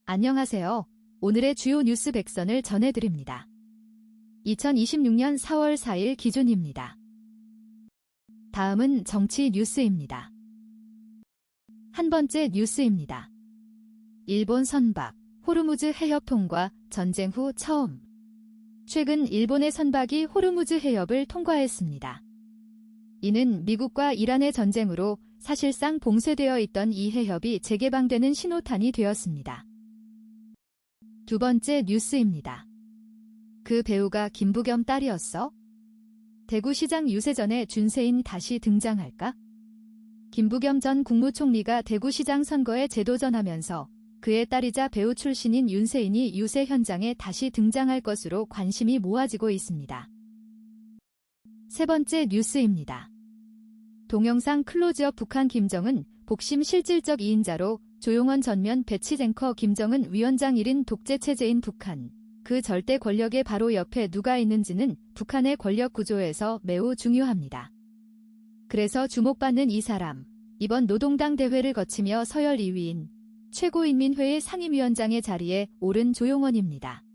안녕하세요. 오늘의 주요 뉴스 100선을 전해드립니다. 2026년 4월 4일 기준입니다. 다음은 정치 뉴스입니다. 한 번째 뉴스입니다. 일본 선박, 호르무즈 해협 통과, 전쟁 후 처음. 최근 일본의 선박이 호르무즈 해협을 통과했습니다. 이는 미국과 이란의 전쟁으로 사실상 봉쇄되어 있던 이 해협이 재개방되는 신호탄이 되었습니다. 두 번째 뉴스입니다. 그 배우가 김부겸 딸이었어? 대구시장 유세전에 준세인 다시 등장할까? 김부겸 전 국무총리가 대구시장 선거에 재도전하면서 그의 딸이자 배우 출신인 윤세인이 유세 현장에 다시 등장할 것으로 관심이 모아지고 있습니다. 세 번째 뉴스입니다. 동영상 클로즈업 북한 김정은 복심 실질적 2인자로 조용원 전면 배치 앵커 김정은 위원장 1인 독재체제인 북한. 그 절대 권력의 바로 옆에 누가 있는지는 북한의 권력 구조에서 매우 중요합니다. 그래서 주목받는 이 사람, 이번 노동당 대회를 거치며 서열 2위인 최고인민회의 상임위원장의 자리에 오른 조용원입니다.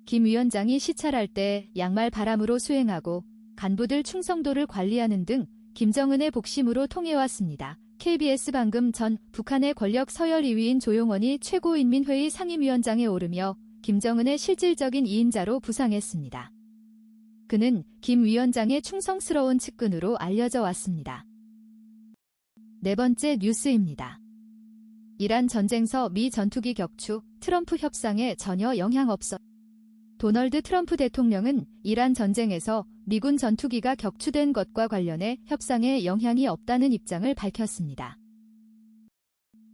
김 위원장이 시찰할 때 양말 바람으로 수행하고 간부들 충성도를 관리하는 등 김정은의 복심으로 통해왔습니다. KBS 방금 전 북한의 권력 서열 2위인 조용원이 최고인민회의 상임위원장에 오르며 김정은의 실질적인 2인자로 부상했습니다. 그는 김 위원장의 충성스러운 측근으로 알려져 왔습니다. 네 번째 뉴스입니다. 이란 전쟁서 미 전투기 격추, 트럼프 협상에 전혀 영향 없어. 도널드 트럼프 대통령은 이란 전쟁에서 미군 전투기가 격추된 것과 관련해 협상에 영향이 없다는 입장을 밝혔습니다.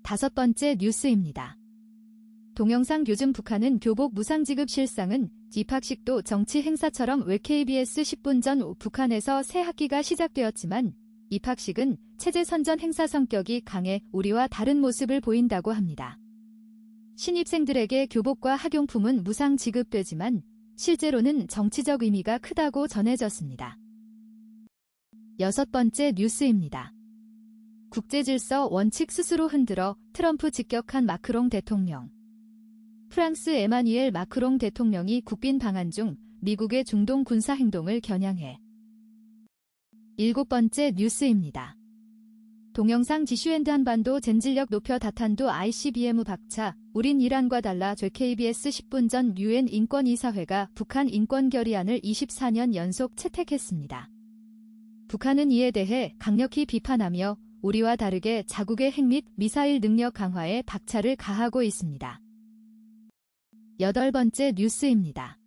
다섯 번째 뉴스입니다. 동영상 요즘 북한은 교복 무상지급 실상은 입학식도 정치 행사처럼 왜 KBS 10분 전 북한에서 새 학기가 시작되었지만 입학식은 체제 선전 행사 성격이 강해 우리와 다른 모습을 보인다고 합니다. 신입생들에게 교복과 학용품은 무상 지급되지만 실제로는 정치적 의미가 크다고 전해졌습니다. 여섯 번째 뉴스입니다. 국제질서 원칙 스스로 흔들어 트럼프 직격한 마크롱 대통령. 프랑스 에마뉘엘 마크롱 대통령이 국빈 방한 중 미국의 중동 군사 행동을 겨냥해. 일곱 번째 뉴스입니다. 동영상 지슈앤드 한반도 젠진력 높여 다탄두 ICBM 박차, 우린 이란과 달라 KBS 10분 전 UN 인권이사회가 북한 인권 결의안을 24년 연속 채택했습니다. 북한은 이에 대해 강력히 비판하며 우리와 다르게 자국의 핵 및 미사일 능력 강화에 박차를 가하고 있습니다. 여덟 번째 뉴스입니다.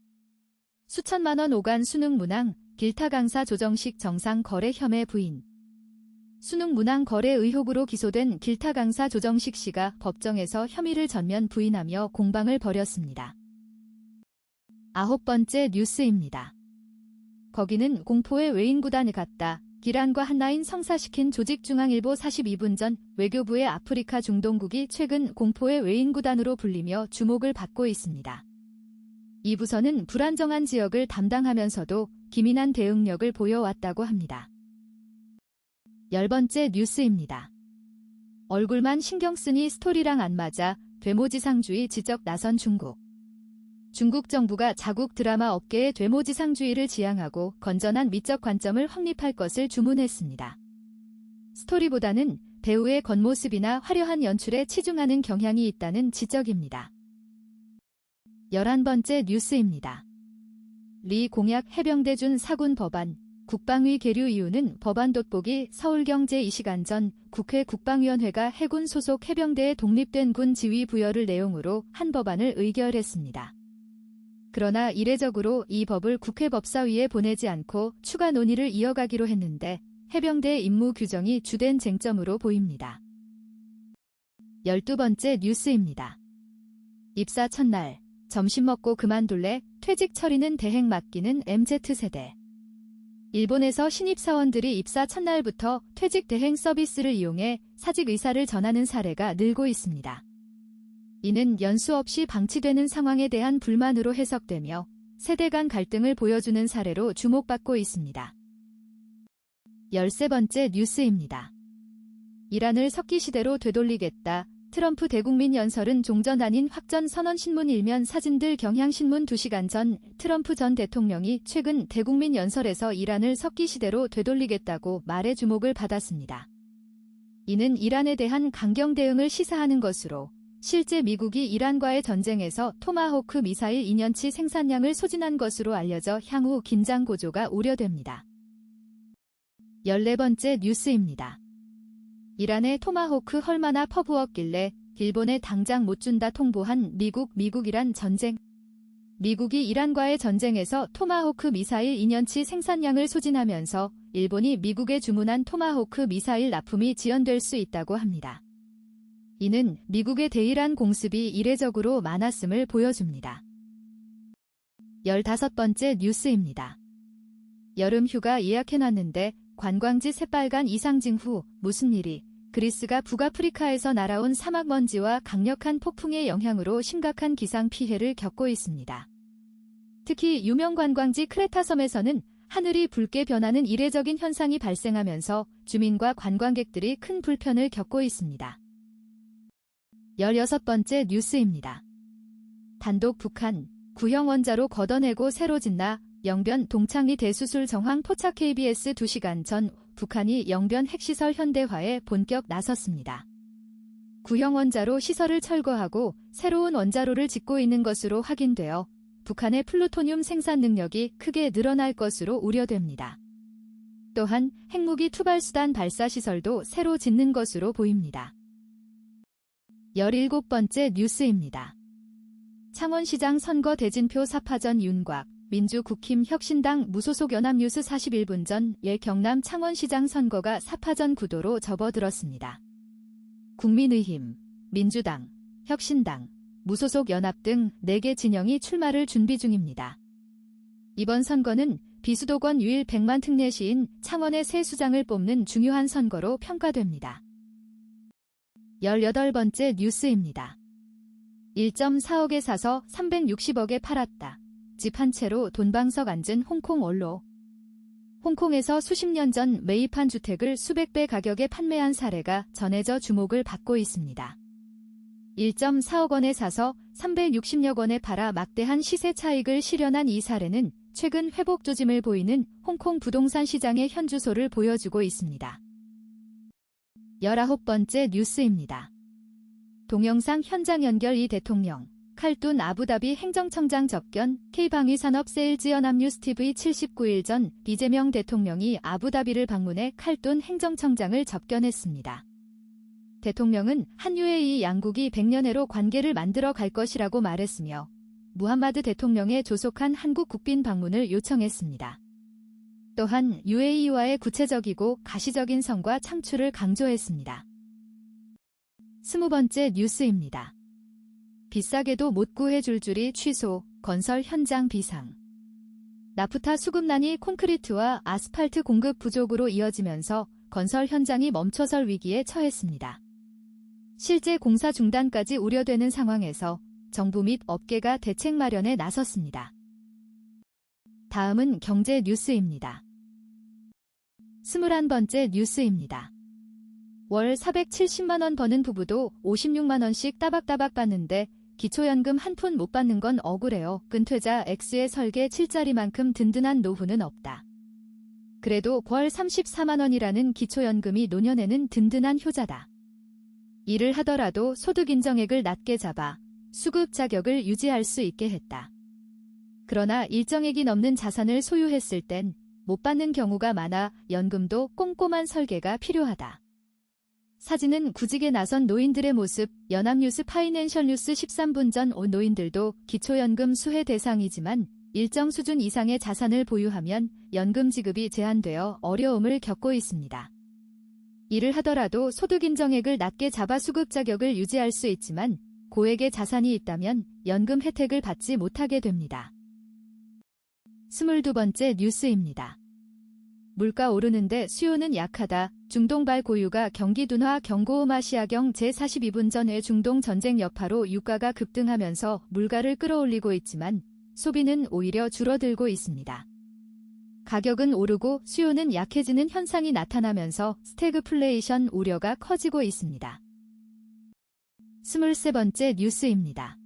수천만 원 오간 수능 문항, 길타 강사 조정식 정상 거래 혐의 부인. 수능 문항 거래 의혹으로 기소된 길타 강사 조정식 씨가 법정에서 혐의를 전면 부인하며 공방을 벌였습니다. 아홉 번째 뉴스입니다. 거기는 공포의 외인구단을 갔다. 기란과 한나인 성사시킨 조직중앙일보 42분 전 외교부의 아프리카 중동국이 최근 공포의 외인구단으로 불리며 주목을 받고 있습니다. 이 부서는 불안정한 지역을 담당하면서도 기민한 대응력을 보여왔다고 합니다. 열 번째 뉴스입니다. 얼굴만 신경 쓰니 스토리랑 안 맞아 되모지상주의 지적 나선 중국. 중국 정부가 자국 드라마 업계의 되모지상주의를 지향하고 건전한 미적 관점을 확립할 것을 주문했습니다. 스토리보다는 배우의 겉모습이나 화려한 연출에 치중하는 경향이 있다는 지적입니다. 11번째 뉴스입니다. 리 공약 해병대 준 사군 법안. 국방위 계류 이유는 법안 돋보기 서울경제 2시간 전 국회 국방위원회가 해군 소속 해병대에 독립된 군 지휘 부여를 내용으로 한 법안을 의결했습니다. 그러나 이례적으로 이 법을 국회 법사위에 보내지 않고 추가 논의를 이어가기로 했는데 해병대의 임무 규정이 주된 쟁점으로 보입니다. 12번째 뉴스입니다. 입사 첫날, 점심 먹고 그만둘래? 퇴직 처리는 대행 맡기는 MZ세대. 일본에서 신입사원들이 입사 첫날부터 퇴직 대행 서비스를 이용해 사직 의사를 전하는 사례가 늘고 있습니다. 이는 연수 없이 방치되는 상황에 대한 불만으로 해석되며 세대 간 갈등을 보여주는 사례로 주목받고 있습니다. 13번째 뉴스입니다. 이란을 석기시대로 되돌리겠다. 트럼프 대국민 연설은 종전 아닌 확전 선언 신문 일면 사진들 경향신문 2시간 전 트럼프 전 대통령이 최근 대국민 연설에서 이란을 석기 시대로 되돌리겠다고 말해 주목을 받았습니다. 이는 이란에 대한 강경 대응을 시사하는 것으로 실제 미국이 이란과의 전쟁에서 토마호크 미사일 2년치 생산량을 소진한 것으로 알려져 향후 긴장 고조가 우려됩니다. 14번째 뉴스입니다. 이란의 토마호크 얼마나 퍼부었길래 일본에 당장 못 준다 통보한 미국-이란 전쟁. 미국이 이란과의 전쟁에서 토마호크 미사일 2년치 생산량을 소진하면서 일본이 미국에 주문한 토마호크 미사일 납품이 지연될 수 있다고 합니다. 이는 미국의 대이란 공습이 이례적으로 많았음을 보여줍니다. 15번째 뉴스입니다. 여름 휴가 예약해놨는데 관광지 새빨간 이상징 후 무슨 일이? 그리스가 북아프리카에서 날아온 사막먼지와 강력한 폭풍의 영향으로 심각한 기상 피해를 겪고 있습니다. 특히 유명 관광지 크레타섬에서는 하늘이 붉게 변하는 이례적인 현상이 발생하면서 주민과 관광객들이 큰 불편을 겪고 있습니다. 16번째 뉴스입니다. 단독 북한, 구형 원자로 걷어내고 새로 짓나? 영변 동창리 대수술 정황 포착. KBS 2시간 전 북한이 영변 핵시설 현대화에 본격 나섰습니다. 구형 원자로 시설을 철거하고 새로운 원자로를 짓고 있는 것으로 확인되어 북한의 플루토늄 생산 능력이 크게 늘어날 것으로 우려됩니다. 또한 핵무기 투발수단 발사 시설도 새로 짓는 것으로 보입니다. 17번째 뉴스입니다. 창원시장 선거 대진표 4파전 윤곽. 민주 국힘 혁신당 무소속 연합뉴스 41분 전에 경남 창원시장 선거가 4파전 구도로 접어들었습니다. 국민의힘, 민주당, 혁신당, 무소속 연합 등 4개 진영이 출마를 준비 중입니다. 이번 선거는 비수도권 유일 100만 특례시인 창원의 새 수장을 뽑는 중요한 선거로 평가됩니다. 18번째 뉴스입니다. 1.4억에 사서 360억에 팔았다. 집 한 채로 돈방석 앉은 홍콩 원로. 홍콩에서 수십 년 전 매입한 주택을 수백 배 가격에 판매한 사례가 전해져 주목을 받고 있습니다. 1.4억 원에 사서 360여 원에 팔아 막대한 시세 차익을 실현한 이 사례는 최근 회복 조짐을 보이는 홍콩 부동산 시장의 현주소를 보여주고 있습니다. 19번째 뉴스입니다. 동영상 현장 연결 이 대통령. 칼둔 아부다비 행정청장 접견. K방위산업세일즈 연합뉴스 TV 79일 전 이재명 대통령이 아부다비를 방문해 칼둔 행정청장을 접견했습니다. 대통령은 한 UAE 양국이 100년해로 관계를 만들어 갈 것이라고 말했으며 무함마드 대통령의 조속한 한국 국빈 방문을 요청했습니다. 또한 UAE와의 구체적이고 가시적인 성과 창출을 강조했습니다. 20번째 뉴스입니다. 비싸게도 못 구해줄 줄이 취소, 건설 현장 비상. 나프타 수급난이 콘크리트와 아스팔트 공급 부족으로 이어지면서 건설 현장이 멈춰설 위기에 처했습니다. 실제 공사 중단까지 우려되는 상황에서 정부 및 업계가 대책 마련에 나섰습니다. 다음은 경제 뉴스입니다. 21번째 뉴스입니다. 월 470만 원 버는 부부도 56만 원씩 따박따박 받는데 기초연금 한 푼 못 받는 건 억울해요. 은퇴자 X의 설계 7자리만큼 든든한 노후는 없다. 그래도 월 34만 원이라는 기초연금이 노년에는 든든한 효자다. 일을 하더라도 소득 인정액을 낮게 잡아 수급 자격을 유지할 수 있게 했다. 그러나 일정액이 넘는 자산을 소유했을 땐 못 받는 경우가 많아 연금도 꼼꼼한 설계가 필요하다. 사진은 구직에 나선 노인들의 모습. 연합뉴스 파이낸셜 뉴스 13분 전 노인들도 기초연금 수혜 대상이지만 일정 수준 이상의 자산을 보유하면 연금 지급이 제한되어 어려움을 겪고 있습니다. 일을 하더라도 소득 인정액을 낮게 잡아 수급 자격을 유지할 수 있지만 고액의 자산이 있다면 연금 혜택을 받지 못하게 됩니다. 22번째 뉴스입니다. 물가 오르는데 수요는 약하다. 중동발 고유가 경기 둔화 경고음아시아경 제42분 전에 중동 전쟁 여파로 유가가 급등하면서 물가를 끌어올리고 있지만 소비는 오히려 줄어들고 있습니다. 가격은 오르고 수요는 약해지는 현상이 나타나면서 스태그플레이션 우려가 커지고 있습니다. 23번째 뉴스입니다.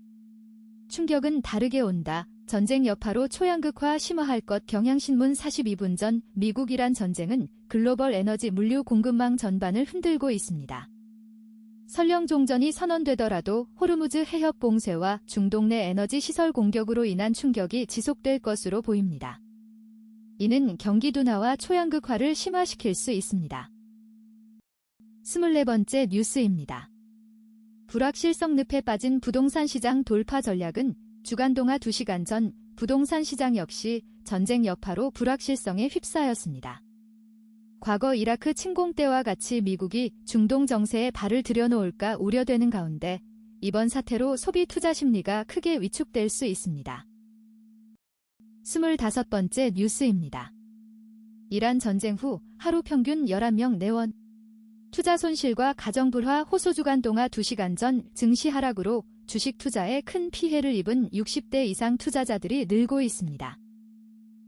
충격은 다르게 온다. 전쟁 여파로 초양극화 심화할 것. 경향신문 42분 전 미국-이란 전쟁은 글로벌 에너지 물류 공급망 전반을 흔들고 있습니다. 설령 종전이 선언되더라도 호르무즈 해협 봉쇄와 중동 내 에너지 시설 공격으로 인한 충격이 지속될 것으로 보입니다. 이는 경기 둔화와 초양극화를 심화시킬 수 있습니다. 24번째 뉴스입니다. 불확실성 늪에 빠진 부동산 시장 돌파 전략은 주간 동화 2시간 전 부동산 시장 역시 전쟁 여파로 불확실성에 휩싸였습니다. 과거 이라크 침공 때와 같이 미국이 중동 정세에 발을 들여놓을까 우려되는 가운데 이번 사태로 소비 투자 심리가 크게 위축될 수 있습니다. 25번째 뉴스입니다. 이란 전쟁 후 하루 평균 11명 내원. 투자 손실과 가정불화 호소. 주간 동화 2시간 전 증시 하락으로 주식 투자에 큰 피해를 입은 60대 이상 투자자들이 늘고 있습니다.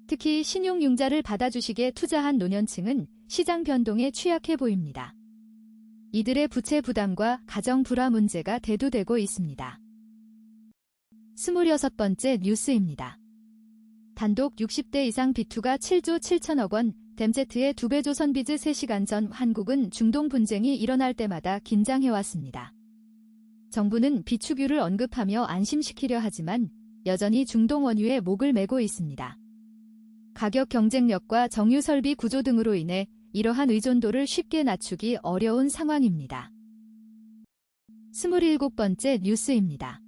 특히 신용융자를 받아 주식에 투자한 노년층은 시장 변동에 취약해 보입니다. 이들의 부채 부담과 가정 불화 문제가 대두되고 있습니다. 26번째 뉴스입니다. 단독 60대 이상 비투가 7조 7천억 원, 댐제트의 2배. 조선비즈 3시간 전 한국은 중동 분쟁이 일어날 때마다 긴장해왔습니다. 정부는 비축유를 언급하며 안심시키려 하지만 여전히 중동 원유에 목을 매고 있습니다. 가격 경쟁력과 정유 설비 구조 등으로 인해 이러한 의존도를 쉽게 낮추기 어려운 상황입니다. 27번째 뉴스입니다.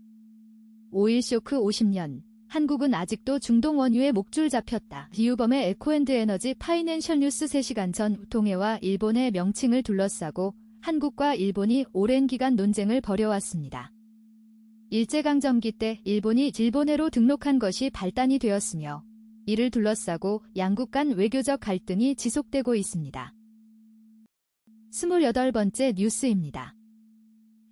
오일 쇼크 50년. 한국은 아직도 중동 원유에 목줄 잡혔다. 이유범의 에코앤드에너지 파이낸셜 뉴스 3시간 전 동해와 일본의 명칭을 둘러싸고 한국과 일본이 오랜 기간 논쟁을 벌여왔습니다. 일제강점기 때 일본이 일본해로 등록한 것이 발단이 되었으며 이를 둘러싸고 양국 간 외교적 갈등이 지속되고 있습니다. 28번째 뉴스입니다.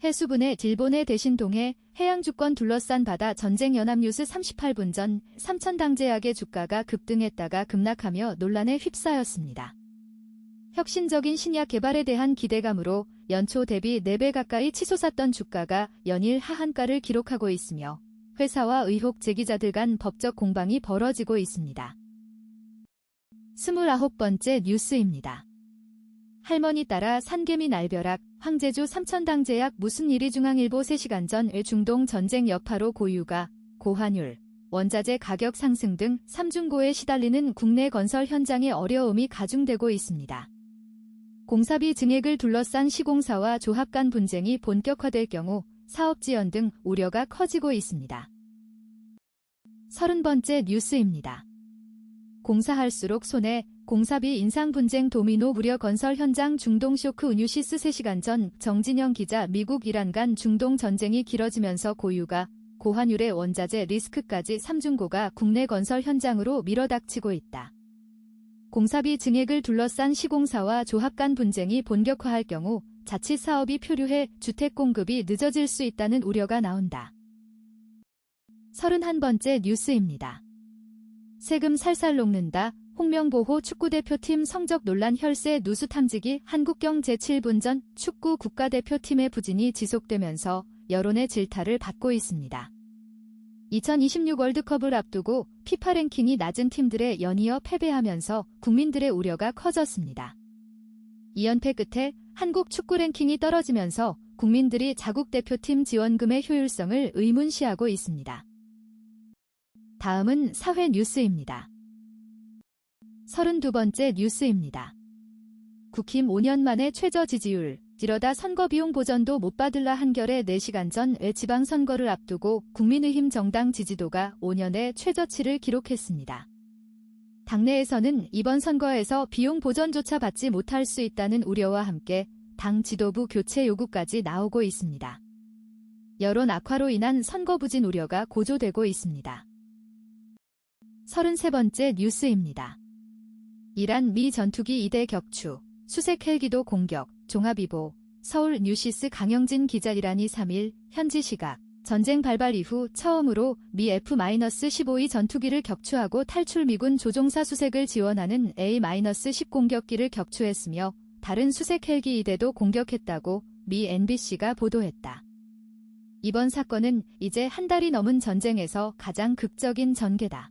해수분해 일본해 대신 동해 해양주권 둘러싼 바다 전쟁. 연합뉴스 38분 전 삼천당제약의 주가가 급등했다가 급락하며 논란에 휩싸였습니다. 혁신적인 신약 개발에 대한 기대감으로 연초 대비 4배 가까이 치솟았던 주가가 연일 하한가를 기록하고 있으며 회사와 의혹 제기자들 간 법적 공방이 벌어지고 있습니다. 29번째 뉴스입니다. 할머니 따라 산개미 날벼락. 황제주 삼천당제약 무슨 일이. 중앙일보 3시간 전 중동 전쟁 여파로 고유가, 고환율, 원자재 가격 상승 등 삼중고에 시달리는 국내 건설 현장의 어려움이 가중되고 있습니다. 공사비 증액을 둘러싼 시공사와 조합 간 분쟁이 본격화될 경우 사업 지연 등 우려가 커지고 있습니다. 30번째 뉴스입니다. 공사할수록 손해, 공사비 인상 분쟁 도미노 우려. 건설 현장 중동 쇼크. 뉴시스 3시간 전 정진영 기자. 미국 이란 간 중동 전쟁이 길어지면서 고유가, 고환율의 원자재 리스크까지 삼중고가 국내 건설 현장으로 밀어닥치고 있다. 공사비 증액을 둘러싼 시공사와 조합 간 분쟁이 본격화할 경우 자칫 사업이 표류해 주택 공급이 늦어질 수 있다는 우려가 나온다. 31번째 뉴스입니다. 세금 살살 녹는다. 홍명보호 축구대표팀 성적 논란. 혈세 누수 탐지기. 한국경 제7분 전 축구 국가대표팀의 부진이 지속되면서 여론의 질타를 받고 있습니다. 2026 월드컵을 앞두고 피파 랭킹이 낮은 팀들에 연이어 패배하면서 국민들의 우려가 커졌습니다. 2연패 끝에 한국 축구 랭킹이 떨어지면서 국민들이 자국 대표팀 지원금의 효율성을 의문시하고 있습니다. 다음은 사회 뉴스입니다. 32번째 뉴스입니다. 국힘 5년 만에 최저 지지율. 이러다 선거비용 보전도 못 받을라. 한겨레 4시간 전 지방선거를 앞두고 국민의힘 정당 지지도가 5년의 최저치를 기록했습니다. 당내에서는 이번 선거에서 비용 보전조차 받지 못할 수 있다는 우려와 함께 당 지도부 교체 요구까지 나오고 있습니다. 여론 악화로 인한 선거 부진 우려가 고조되고 있습니다. 33번째 뉴스입니다. 이란 미 전투기 2대 격추, 수색 헬기도 공격, 종합이보, 서울 뉴시스 강영진 기자. 이란이 3일 현지 시각 전쟁 발발 이후 처음으로 미 F-15E 전투기를 격추하고 탈출. 미군 조종사 수색을 지원하는 A-10 공격기를 격추했으며 다른 수색 헬기 2대도 공격했다고 미 NBC가 보도했다. 이번 사건은 이제 한 달이 넘은 전쟁에서 가장 극적인 전개다.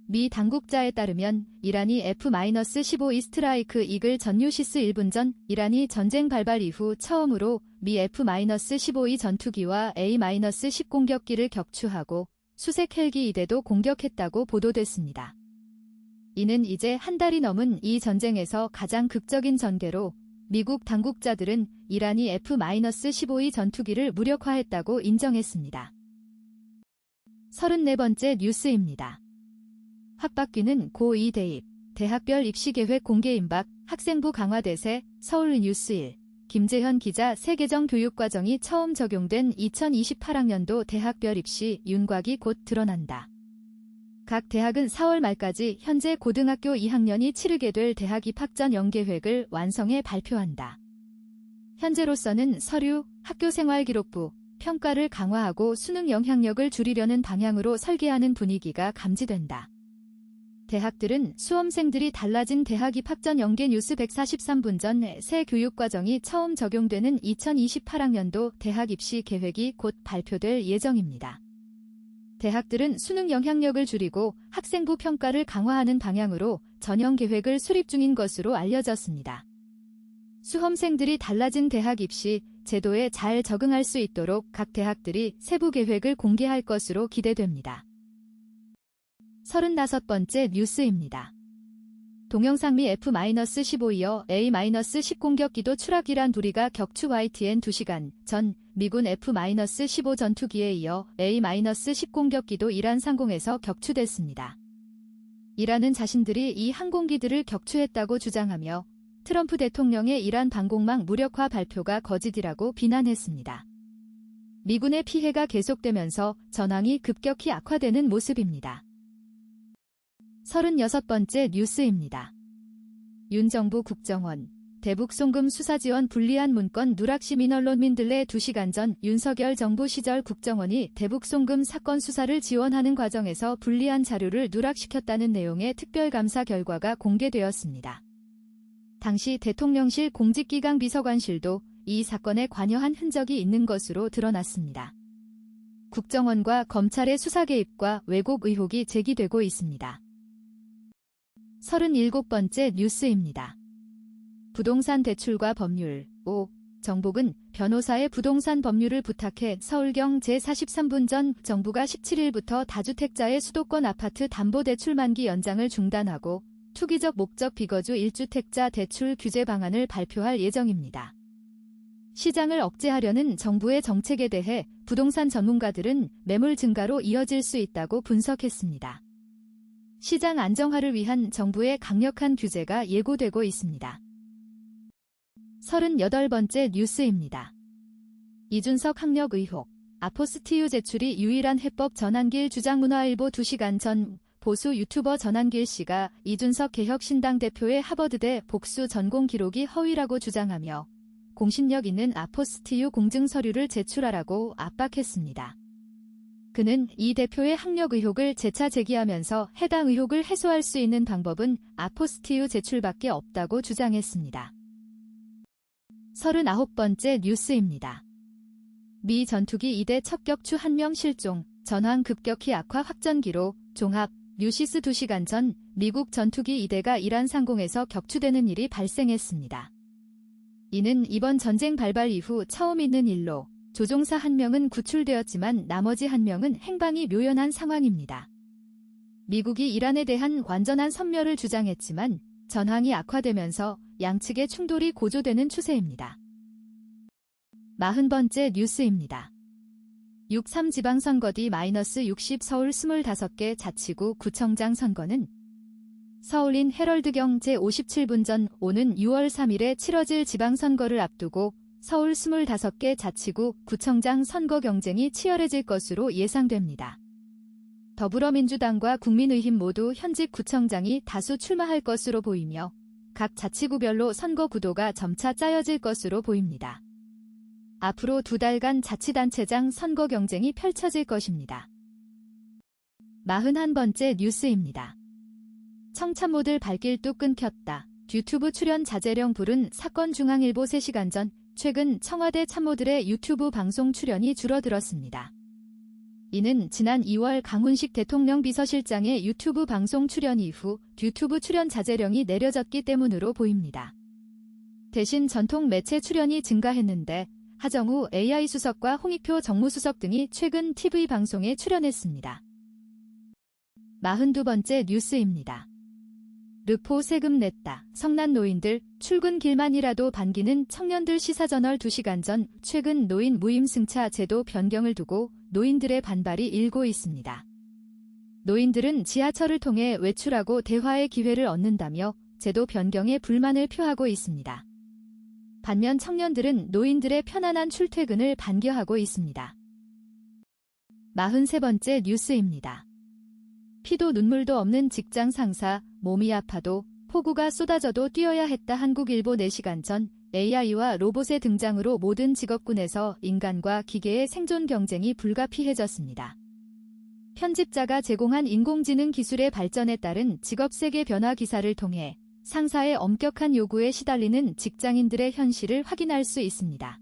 미 당국자에 따르면 이란이 F-15 이스트라이크 이글 전유시스 1분 전 이란이 전쟁 발발 이후 처음으로 미 F-15E 전투기와 A-10 공격기를 격추하고 수색 헬기 2대도 공격했다고 보도됐습니다. 이는 이제 한 달이 넘은 이 전쟁에서 가장 극적인 전개로 미국 당국자들은 이란이 F-15E 전투기를 무력화했다고 인정했습니다. 34번째 뉴스입니다. 학바뀌는 고2 대입, 대학별 입시계획 공개 임박, 학생부 강화 대세, 서울뉴스1, 김재현 기자 새 개정 교육과정이 처음 적용된 2028학년도 대학별 입시 윤곽이 곧 드러난다. 각 대학은 4월 말까지 현재 고등학교 2학년이 치르게 될 대학 입학 전 연계획을 완성해 발표한다. 현재로서는 서류, 학교생활기록부, 평가를 강화하고 수능 영향력을 줄이려는 방향으로 설계하는 분위기가 감지된다. 대학들은 수험생들이 달라진 대학 입학 전 연계 뉴스 143분 전 새 교육과정이 처음 적용되는 2028학년도 대학 입시 계획이 곧 발표될 예정입니다. 대학들은 수능 영향력을 줄이고 학생부 평가를 강화하는 방향으로 전형 계획을 수립 중인 것으로 알려졌습니다. 수험생들이 달라진 대학 입시 제도에 잘 적응할 수 있도록 각 대학들이 세부 계획을 공개할 것으로 기대됩니다. 35번째 뉴스입니다. 동영상 미 F-15이어 A-10 공격기도 추락이란 불이가 격추 YTN 2시간 전 미군 F-15 전투기에 이어 A-10 공격기도 이란 상공에서 격추됐습니다. 이란은 자신들이 이 항공기들을 격추했다고 주장하며 트럼프 대통령의 이란 방공망 무력화 발표가 거짓이라고 비난했습니다. 미군의 피해가 계속되면서 전황이 급격히 악화되는 모습입니다. 36번째 뉴스입니다. 윤 정부 국정원, 대북 송금 수사 지원 불리한 문건 누락시 민언론 민들레 2시간 전 윤석열 정부 시절 국정원이 대북 송금 사건 수사를 지원하는 과정에서 불리한 자료를 누락시켰다는 내용의 특별감사 결과가 공개되었습니다. 당시 대통령실 공직기강 비서관실도 이 사건에 관여한 흔적이 있는 것으로 드러났습니다. 국정원과 검찰의 수사 개입과 왜곡 의혹이 제기되고 있습니다. 37번째 뉴스입니다. 부동산 대출과 법률 5. 정복은 변호사의 부동산 법률을 부탁해 서울경 제43분 전 정부가 17일부터 다주택자의 수도권 아파트 담보대출 만기 연장을 중단하고 투기적 목적 비거주 1주택자 대출 규제 방안을 발표할 예정입니다. 시장을 억제하려는 정부의 정책에 대해 부동산 전문가들은 매물 증가로 이어질 수 있다고 분석했습니다. 시장 안정화를 위한 정부의 강력한 규제가 예고되고 있습니다. 38번째 뉴스입니다. 이준석 학력 의혹, 아포스티유 제출이 유일한 해법 전한길 주장문화일보 2시간 전 보수 유튜버 전한길 씨가 이준석 개혁신당 대표의 하버드대 복수 전공 기록이 허위라고 주장하며 공신력 있는 아포스티유 공증 서류를 제출하라고 압박했습니다. 그는 이 대표의 학력 의혹을 재차 제기하면서 해당 의혹을 해소할 수 있는 방법은 아포스티유 제출밖에 없다고 주장했습니다. 39번째 뉴스입니다. 미 전투기 2대 첫 격추 1명 실종, 전황 급격히 악화 확전기로 종합, 뉴시스 2시간 전 미국 전투기 2대가 이란 상공에서 격추되는 일이 발생했습니다. 이는 이번 전쟁 발발 이후 처음 있는 일로 조종사 1명은 구출되었지만 나머지 1명은 행방이 묘연한 상황입니다. 미국이 이란에 대한 완전한 섬멸을 주장했지만 전황이 악화되면서 양측의 충돌이 고조되는 추세입니다. 40번째 뉴스입니다. 6.3 지방선거 D-60 서울 25개 자치구 구청장 선거는 서울인 헤럴드경 제57분 전 오는 6월 3일에 치러질 지방선거를 앞두고 서울 25개 자치구 구청장 선거 경쟁이 치열해질 것으로 예상됩니다. 더불어민주당과 국민의힘 모두 현직 구청장이 다수 출마할 것으로 보이며 각 자치구별로 선거 구도가 점차 짜여질 것으로 보입니다. 앞으로 2달간 자치단체장 선거 경쟁이 펼쳐질 것입니다. 41번째 뉴스입니다. 청참모들 발길도 끊겼다. 유튜브 출연 자제령 불은 사건 중앙일보 3시간 전 최근 청와대 참모들의 유튜브 방송 출연이 줄어들었습니다. 이는 지난 2월 강훈식 대통령 비서실장의 유튜브 방송 출연 이후 유튜브 출연 자제령이 내려졌기 때문으로 보입니다. 대신 전통 매체 출연이 증가했는데 하정우 AI 수석과 홍익표 정무수석 등이 최근 TV 방송에 출연했습니다. 42번째 뉴스입니다. 르포 세금 냈다. 성난 노인들 출근길만이라도 반기는 청년들 시사저널 2시간 전 최근 노인 무임승차 제도 변경을 두고 노인들의 반발이 일고 있습니다. 노인들은 지하철을 통해 외출하고 대화의 기회를 얻는다며 제도 변경에 불만을 표하고 있습니다. 반면 청년들은 노인들의 편안한 출퇴근을 반겨하고 있습니다. 43번째 뉴스입니다. 피도 눈물도 없는 직장 상사, 몸이 아파도 폭우가 쏟아져도 뛰어야 했다. 한국일보 4시간 전 AI와 로봇의 등장으로 모든 직업군에서 인간과 기계의 생존 경쟁이 불가피해졌습니다. 편집자가 제공한 인공지능 기술의 발전에 따른 직업세계 변화 기사를 통해 상사의 엄격한 요구에 시달리는 직장인들의 현실을 확인할 수 있습니다.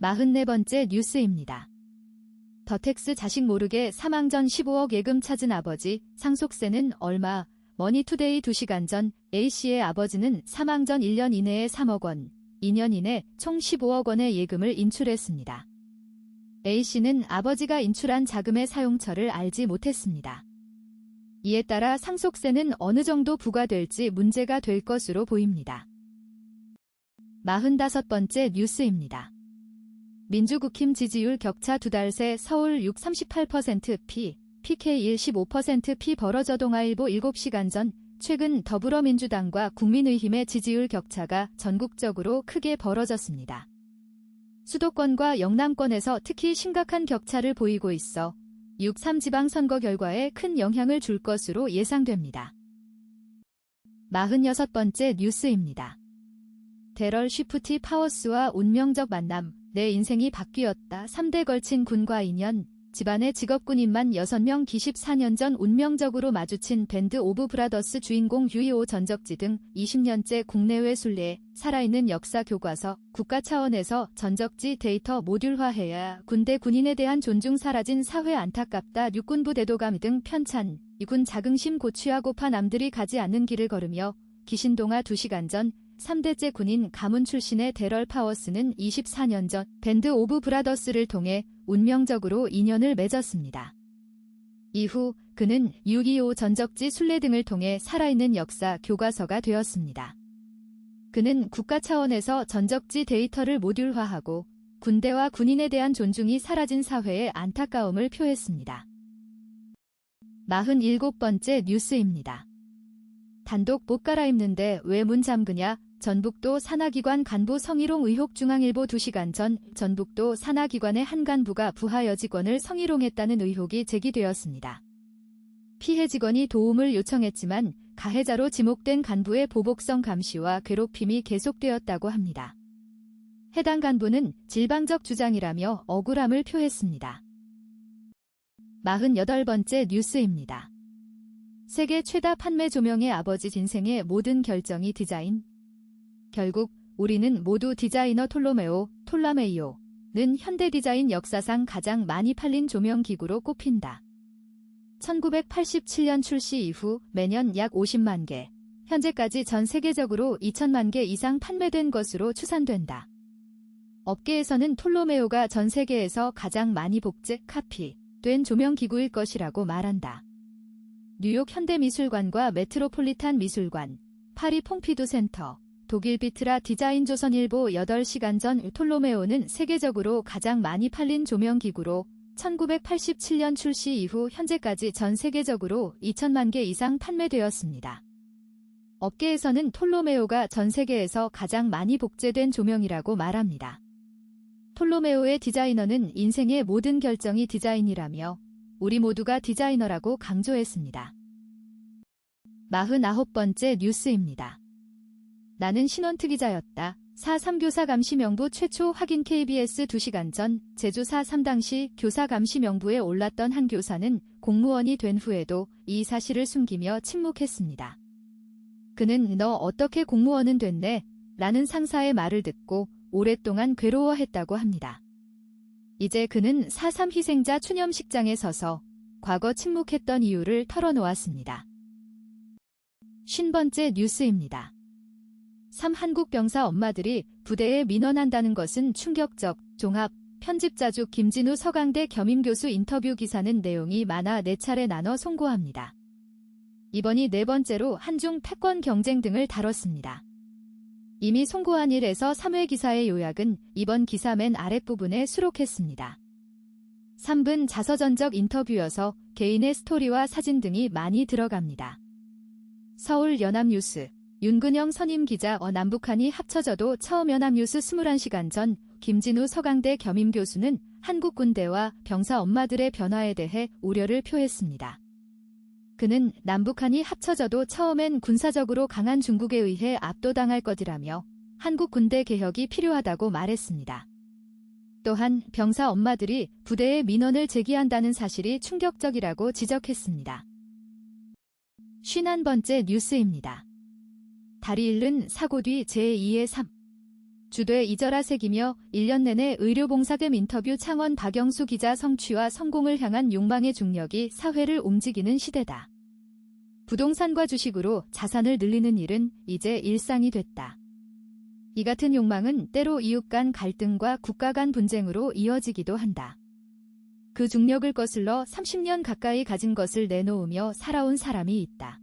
44번째 뉴스입니다. 더텍스 자식 모르게 사망 전 15억 예금 찾은 아버지, 상속세는 얼마? 머니투데이 2시간 전 A씨의 아버지는 사망 전 1년 이내에 3억 원, 2년 이내 총 15억 원의 예금을 인출했습니다. A씨는 아버지가 인출한 자금의 사용처를 알지 못했습니다. 이에 따라 상속세는 어느 정도 부과될지 문제가 될 것으로 보입니다. 45번째 뉴스입니다. 민주국힘 지지율 격차 2달 새 서울 6 38% PK 1 15% 벌어져. 동아일보 7시간 전 최근 더불어민주당과 국민의힘의 지지율 격차가 전국적으로 크게 벌어졌습니다. 수도권과 영남권에서 특히 심각한 격차를 보이고 있어 6.3 지방선거 결과에 큰 영향을 줄 것으로 예상됩니다. 46번째 뉴스입니다. 데럴 쉬프티 파워스와 운명적 만남, 내 인생이 바뀌었다. 3대 걸친 군과 인연, 집안의 직업군인만 6명. 24년 전 운명적으로 마주친 밴드 오브 브라더스 주인공 유이오 전적지 등 20년째 국내외 순례, 살아있는 역사 교과서, 국가 차원에서 전적지 데이터 모듈화해야 군대 군인에 대한 존중 사라진 사회 안타깝다. 육군부 대도감 등 편찬, 이군 자긍심 고취하고파 남들이 가지 않는 길을 걸으며 기신동화 2시간 전 3대째 군인 가문 출신의 데럴 파워스는 24년 전 밴드 오브 브라더스를 통해 운명적으로 인연을 맺었습니다. 이후 그는 6.25 전적지 순례 등을 통해 살아있는 역사 교과서가 되었습니다. 그는 국가 차원에서 전적지 데이터를 모듈화하고 군대와 군인에 대한 존중이 사라진 사회의 안타까움을 표했습니다. 47번째 뉴스입니다. 단독 못 갈아입는데 왜 문 잠그냐? 전북도 산하기관 간부 성희롱 의혹. 중앙일보 2시간 전 전북도 산하기관의 한 간부가 부하 여직원을 성희롱했다는 의혹이 제기되었습니다. 피해 직원이 도움을 요청했지만 가해자로 지목된 간부의 보복성 감시와 괴롭힘이 계속되었다고 합니다. 해당 간부는 질방적 주장이라며 억울함을 표했습니다. 48번째 뉴스입니다. 세계 최다 판매 조명의 아버지 진생의 모든 결정이 디자인. 결국 우리는 모두 디자이너. 톨라메이오는 현대 디자인 역사상 가장 많이 팔린 조명기구로 꼽힌다. 1987년 출시 이후 매년 약 50만 개, 현재까지 전 세계적으로 2천만 개 이상 판매된 것으로 추산된다. 업계에서는 톨로메오가 전 세계에서 가장 많이 복제, 카피된 조명기구일 것이라고 말한다. 뉴욕 현대미술관과 메트로폴리탄 미술관, 파리 퐁피두 센터, 독일 비트라 디자인. 조선일보 8시간 전 톨로메오는 세계적으로 가장 많이 팔린 조명기구로 1987년 출시 이후 현재까지 전 세계적으로 2천만 개 이상 판매되었습니다. 업계에서는 톨로메오가 전 세계에서 가장 많이 복제된 조명이라고 말합니다. 톨로메오의 디자이너는 인생의 모든 결정이 디자인이라며 우리 모두가 디자이너라고 강조했습니다. 49번째 뉴스입니다. 나는 신원트 기자였다. 4.3 교사 감시 명부 최초 확인. KBS 2시간 전 제주 4.3 당시 교사 감시 명부에 올랐던 한 교사는 공무원이 된 후에도 이 사실을 숨기며 침묵했습니다. 그는 너 어떻게 공무원은 됐네? 라는 상사의 말을 듣고 오랫동안 괴로워했다고 합니다. 이제 그는 4.3 희생자 추념식장에 서서 과거 침묵했던 이유를 털어놓았습니다. 50번째 뉴스입니다. 3. 한국 병사 엄마들이 부대에 민원한다는 것은 충격적. 종합 편집자주 김진우 서강대 겸임교수 인터뷰 기사는 내용이 많아 4차례 나눠 송고합니다. 이번이 4번째로 한중 패권 경쟁 등을 다뤘습니다. 이미 송고한 1에서 3회 기사의 요약은 이번 기사 맨 아랫부분에 수록했습니다. 3분 자서전적 인터뷰여서 개인의 스토리와 사진 등이 많이 들어갑니다. 서울 연합뉴스 윤근영 선임 기자. 남북한이 합쳐져도 처음 연합뉴스 21시간 전 김진우 서강대 겸임교수는 한국 군대와 병사 엄마들의 변화에 대해 우려를 표했습니다. 그는 남북한이 합쳐져도 처음엔 군사적으로 강한 중국에 의해 압도당할 것이라며 한국 군대 개혁이 필요하다고 말했습니다. 또한 병사 엄마들이 부대에 민원을 제기한다는 사실이 충격적이라고 지적했습니다. 51번째 뉴스입니다. 다리 잃는 사고 뒤 제2의 삶. 주도에 잊어라 새기며 1년 내내 의료봉사금 인터뷰. 창원 박영수 기자. 성취와 성공을 향한 욕망의 중력이 사회를 움직이는 시대다. 부동산과 주식으로 자산을 늘리는 일은 이제 일상이 됐다. 이 같은 욕망은 때로 이웃 간 갈등과 국가 간 분쟁으로 이어지기도 한다. 그 중력을 거슬러 30년 가까이 가진 것을 내놓으며 살아온 사람이 있다.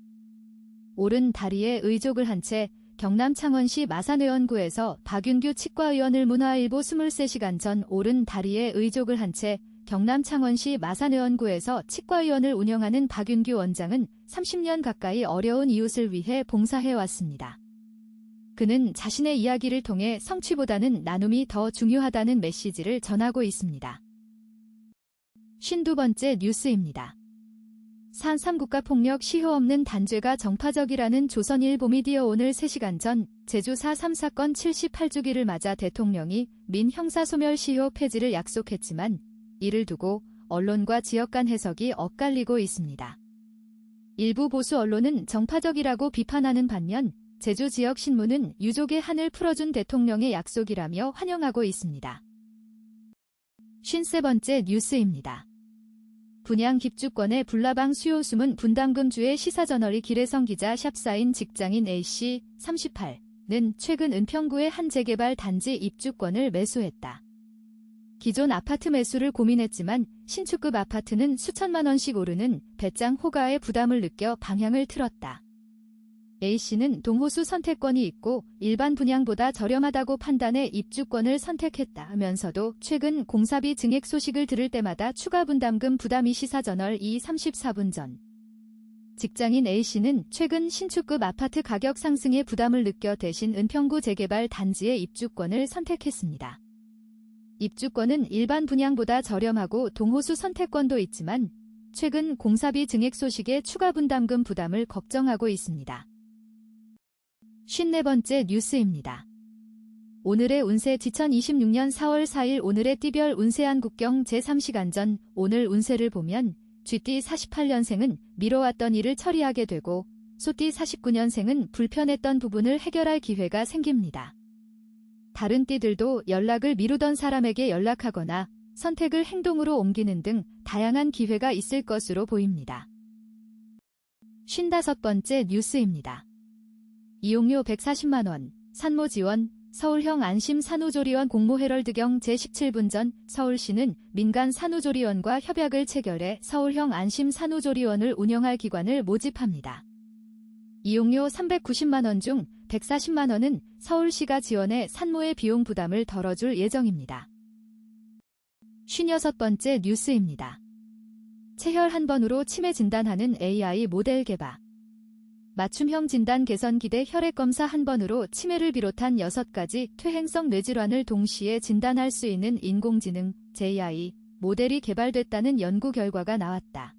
오른 다리에 의족을 한 채 경남 창원시 마산의원구에서 박윤규 치과의원을 문화일보 23시간 전. 오른 다리에 의족을 한 채 경남 창원시 마산의원구에서 치과의원을 운영하는 박윤규 원장은 30년 가까이 어려운 이웃을 위해 봉사해왔습니다. 그는 자신의 이야기를 통해 성취보다는 나눔이 더 중요하다는 메시지를 전하고 있습니다. 52번째 뉴스입니다. 4.3 국가폭력 시효 없는 단죄가 정파적이라는 조선일보 미디어. 오늘 3시간 전 제주 4.3 사건 78주기를 맞아 대통령이 민 형사소멸 시효 폐지를 약속했지만 이를 두고 언론과 지역 간 해석이 엇갈리고 있습니다. 일부 보수 언론은 정파적이라고 비판하는 반면 제주 지역 신문은 유족의 한을 풀어준 대통령의 약속이라며 환영하고 있습니다. 53번째 뉴스입니다. 분양 깁주권의 불나방 수요 숨은 분담금주의 시사저널이 길혜성 기자. 샵사인 직장인 A씨 38는 최근 은평구의 한 재개발 단지 입주권을 매수했다. 기존 아파트 매수를 고민했지만 신축급 아파트는 수천만 원씩 오르는 배짱 호가의 부담을 느껴 방향을 틀었다. A씨는 동호수 선택권이 있고 일반 분양보다 저렴하다고 판단해 입주권을 선택했다면서도 최근 공사비 증액 소식을 들을 때마다 추가 분담금 부담이. 시사저널 34분 전 직장인 A씨는 최근 신축급 아파트 가격 상승에 부담을 느껴 대신 은평구 재개발 단지의 입주권을 선택했습니다. 입주권은 일반 분양보다 저렴하고 동호수 선택권도 있지만 최근 공사비 증액 소식에 추가 분담금 부담을 걱정하고 있습니다. 54번째 뉴스입니다. 오늘의 운세. 2026년 4월 4일 오늘의 띠별 운세한 국경. 제3시간 전 오늘 운세를 보면 쥐띠 48년생은 미뤄왔던 일을 처리하게 되고 소띠 49년생은 불편했던 부분을 해결할 기회가 생깁니다. 다른 띠들도 연락을 미루던 사람에게 연락하거나 선택을 행동으로 옮기는 등 다양한 기회가 있을 것으로 보입니다. 55번째 뉴스입니다. 이용료 140만원, 산모 지원, 서울형 안심 산후조리원 공모. 헤럴드경. 제17분 전 서울시는 민간 산후조리원과 협약을 체결해 서울형 안심 산후조리원을 운영할 기관을 모집합니다. 이용료 390만원 중 140만원은 서울시가 지원해 산모의 비용 부담을 덜어줄 예정입니다. 56번째 뉴스입니다. 체혈 한 번으로 치매 진단하는 AI 모델 개발. 맞춤형 진단 개선 기대. 혈액검사 한 번으로 치매를 비롯한 6가지 퇴행성 뇌질환을 동시에 진단할 수 있는 인공지능 AI 모델이 개발됐다는 연구 결과가 나왔다.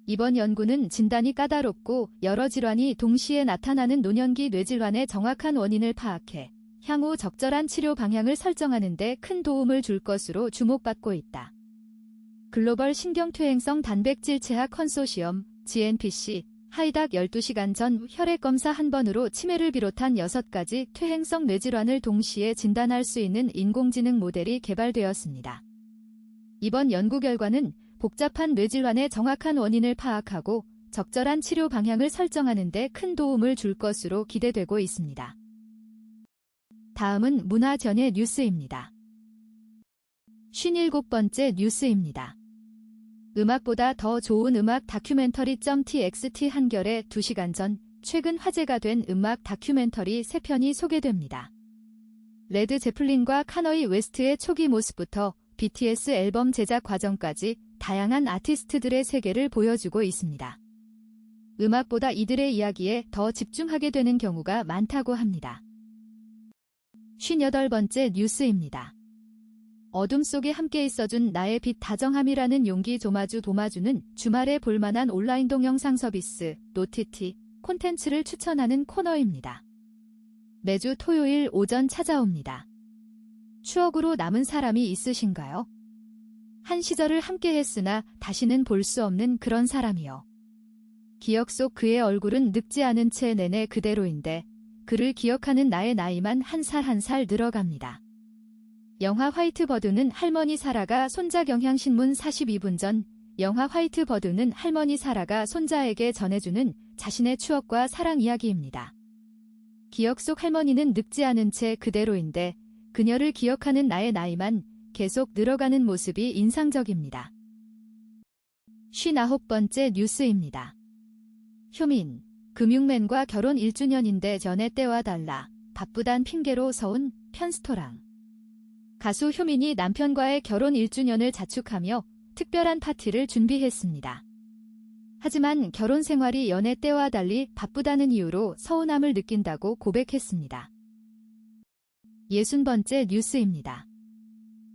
이번 연구는 진단이 까다롭고 여러 질환이 동시에 나타나는 노년기 뇌질환의 정확한 원인을 파악해 향후 적절한 치료 방향을 설정하는 데 큰 도움을 줄 것으로 주목받고 있다. 글로벌 신경퇴행성 단백질 제약 컨소시엄 GNPC 하이닥 12시간 전 혈액검사 한 번으로 치매를 비롯한 6가지 퇴행성 뇌질환을 동시에 진단할 수 있는 인공지능 모델이 개발되었습니다. 이번 연구 결과는 복잡한 뇌질환의 정확한 원인을 파악하고 적절한 치료 방향을 설정하는 데 큰 도움을 줄 것으로 기대되고 있습니다. 다음은 문화전예 뉴스입니다. 57번째 뉴스입니다. 음악보다 더 좋은 음악 다큐멘터리.txt 한겨레 2시간 전 최근 화제가 된 음악 다큐멘터리 3편이 소개됩니다. 레드 제플린과 카너이 웨스트의 초기 모습부터 BTS 앨범 제작 과정까지 다양한 아티스트들의 세계를 보여주고 있습니다. 음악보다 이들의 이야기에 더 집중하게 되는 경우가 많다고 합니다. 58번째 뉴스입니다. 어둠 속에 함께 있어준 나의 빛 다정함이라는 용기 도마주는 주말에 볼만한 온라인 동영상 서비스 노티티 콘텐츠를 추천하는 코너입니다. 매주 토요일 오전 찾아옵니다. 추억으로 남은 사람이 있으신가요? 한 시절을 함께 했으나 다시는 볼 수 없는 그런 사람이요. 기억 속 그의 얼굴은 늙지 않은 채 내내 그대로인데 그를 기억하는 나의 나이만 한 살 한 살 늘어갑니다. 영화 화이트버드는 할머니 사라가 손자 경향신문 42분 전 영화 화이트버드는 할머니 사라가 손자에게 전해주는 자신의 추억과 사랑 이야기입니다. 기억 속 할머니는 늙지 않은 채 그대로인데 그녀를 기억하는 나의 나이만 계속 늘어가는 모습이 인상적입니다. 59번째 뉴스입니다. 효민, 금융맨과 결혼 1주년인데 전에 때와 달라 바쁘단 핑계로 서운 편스토랑. 가수 효민이 남편과의 결혼 1주년을 자축하며 특별한 파티를 준비했습니다. 하지만 결혼 생활이 연애 때와 달리 바쁘다는 이유로 서운함을 느낀다고 고백했습니다. 60번째 뉴스입니다.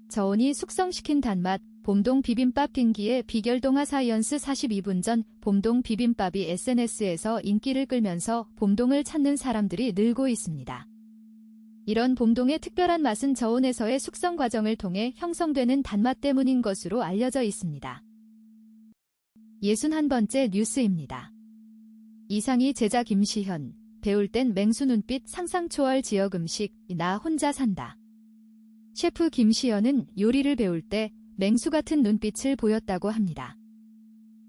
저온이 숙성시킨 단맛 봄동 비빔밥 빙기의 비결 동화 사이언스 42분 전 봄동 비빔밥이 SNS에서 인기를 끌면서 봄동을 찾는 사람들이 늘고 있습니다. 이런 봄동의 특별한 맛은 저온에서의 숙성 과정을 통해 형성되는 단맛 때문인 것으로 알려져 있습니다. 61번째 뉴스입니다. 이상희 제자 김시현, 배울 땐 맹수 눈빛 상상 초월 지역 음식, 나 혼자 산다. 셰프 김시현은 요리를 배울 때 맹수 같은 눈빛을 보였다고 합니다.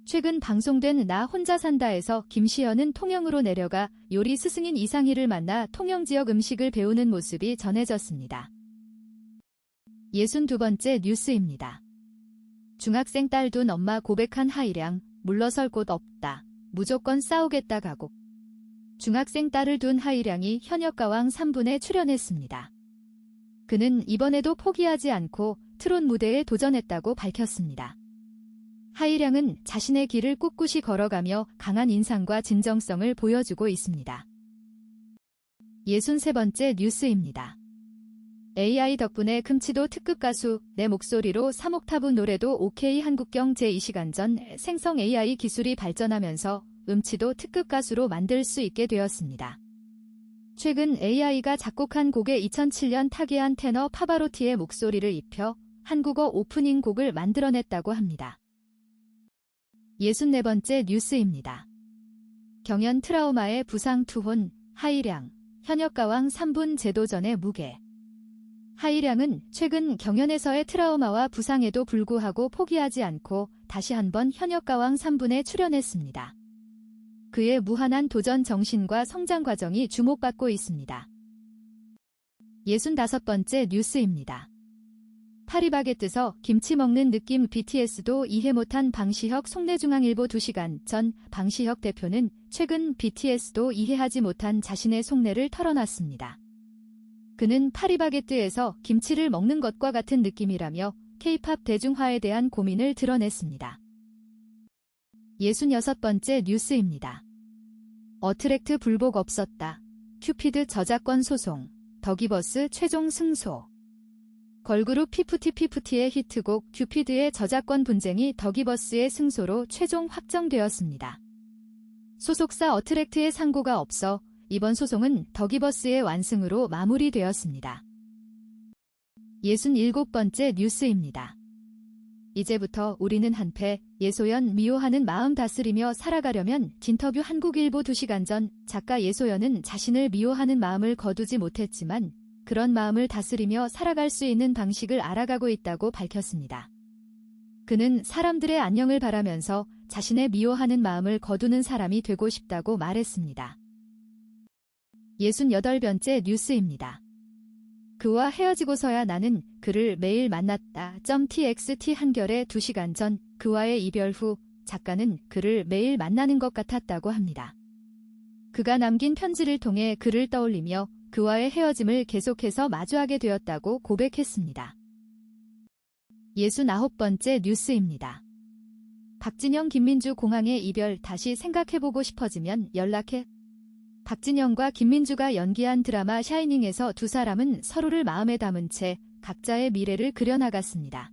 최근 방송된 나 혼자 산다에서 김시현은 통영으로 내려가 요리 스승인 이상희를 만나 통영 지역 음식을 배우는 모습이 전해졌습니다. 62번째 뉴스입니다. 중학생 딸 둔 엄마 고백한 하이량, 물러설 곳 없다. 무조건 싸우겠다 가곡. 중학생 딸을 둔 하이량이 현역가왕 3분에 출연했습니다. 그는 이번에도 포기하지 않고 트롯 무대에 도전했다고 밝혔습니다. 하이량은 자신의 길을 꿋꿋이 걸어가며 강한 인상과 진정성을 보여주고 있습니다. 63번째 뉴스입니다. AI 덕분에 금치도 특급 가수, 내 목소리로 3옥타브 노래도 OK 한국경 제2시간 전 생성 AI 기술이 발전하면서 음치도 특급 가수로 만들 수 있게 되었습니다. 최근 AI가 작곡한 곡에 2007년 타계한 테너 파바로티의 목소리를 입혀 한국어 오프닝 곡을 만들어냈다고 합니다. 64번째 뉴스입니다. 경연 트라우마의 부상 투혼, 하이량, 현역가왕 3분 재도전의 무게. 하이량은 최근 경연에서의 트라우마와 부상에도 불구하고 포기하지 않고 다시 한번 현역가왕 3분에 출연했습니다. 그의 무한한 도전 정신과 성장 과정이 주목받고 있습니다. 65번째 뉴스입니다. 파리바게뜨서 김치 먹는 느낌 BTS도 이해 못한 방시혁 속내중앙일보 2시간 전 방시혁 대표는 최근 BTS도 이해하지 못한 자신의 속내를 털어놨습니다. 그는 파리바게뜨에서 김치를 먹는 것과 같은 느낌이라며 K-팝 대중화에 대한 고민을 드러냈습니다. 66번째 뉴스입니다. 어트랙트 불복 없었다. 큐피드 저작권 소송, 더기버스 최종 승소. 걸그룹 피프티피프티의 히트곡 큐피드의 저작권 분쟁이 더기버스의 승소로 최종 확정되었습니다. 소속사 어트랙트의 상고가 없어 이번 소송은 더기버스의 완승으로 마무리되었습니다. 67번째 뉴스입니다. 이제부터 우리는 한패, 예소연 미워하는 마음 다스리며 살아가려면 인터뷰 한국일보 2시간 전 작가 예소연은 자신을 미워하는 마음을 거두지 못했지만 그런 마음을 다스리며 살아갈 수 있는 방식을 알아가고 있다고 밝혔습니다. 그는 사람들의 안녕을 바라면서 자신의 미워하는 마음을 거두는 사람이 되고 싶다고 말했습니다. 68번째 뉴스입니다. 그와 헤어지고서야 나는 그를 매일 만났다. txt 한결에 2시간 전 그와의 이별 후 작가는 그를 매일 만나는 것 같았다고 합니다. 그가 남긴 편지를 통해 그를 떠올리며 그와의 헤어짐을 계속해서 마주하게 되었다고 고백했습니다. 69번째 뉴스입니다. 박진영 김민주 공항의 이별 다시 생각해보고 싶어지면 연락해. 박진영과 김민주가 연기한 드라마 샤이닝에서 두 사람은 서로를 마음에 담은 채 각자의 미래를 그려나갔습니다.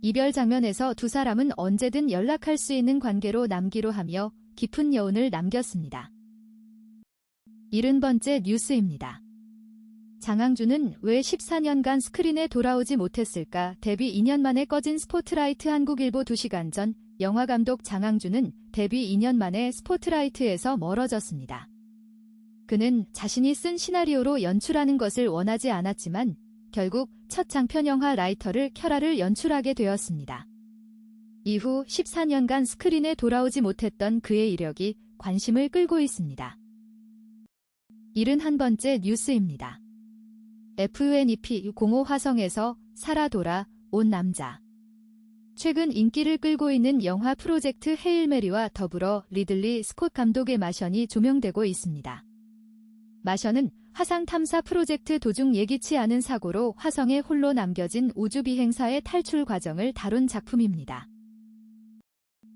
이별 장면에서 두 사람은 언제든 연락할 수 있는 관계로 남기로 하며 깊은 여운을 남겼습니다. 70번째 뉴스입니다. 장항준은 왜 14년간 스크린에 돌아오지 못했을까? 데뷔 2년 만에 꺼진 스포트라이트 한국일보 2시간 전 영화감독 장항준은 데뷔 2년 만에 스포트라이트에서 멀어졌습니다. 그는 자신이 쓴 시나리오로 연출하는 것을 원하지 않았지만 결국 첫 장편 영화 라이터를 켜라를 연출하게 되었습니다. 이후 14년간 스크린에 돌아오지 못했던 그의 이력이 관심을 끌고 있습니다. 71번째 뉴스입니다. FUNEP05 화성에서 살아 돌아 온 남자. 최근 인기를 끌고 있는 영화 프로젝트 헤일 메리와 더불어 리들리 스콧 감독의 마션이 조명되고 있습니다. 마션은 화상 탐사 프로젝트 도중 예기치 않은 사고로 화성에 홀로 남겨진 우주 비행사의 탈출 과정을 다룬 작품입니다.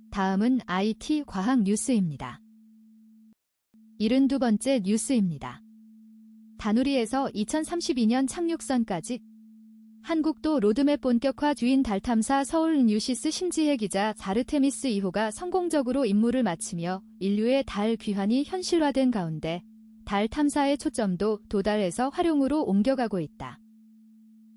다음은 IT 과학 뉴스입니다. 72번째 뉴스입니다. 다누리에서 2032년 착륙선까지 한국도 로드맵 본격화 주인 달 탐사 서울 뉴시스 심지혜 기자 아르테미스 2호가 성공적으로 임무를 마치며 인류의 달 귀환이 현실화된 가운데 달 탐사의 초점도 도달에서 활용으로 옮겨가고 있다.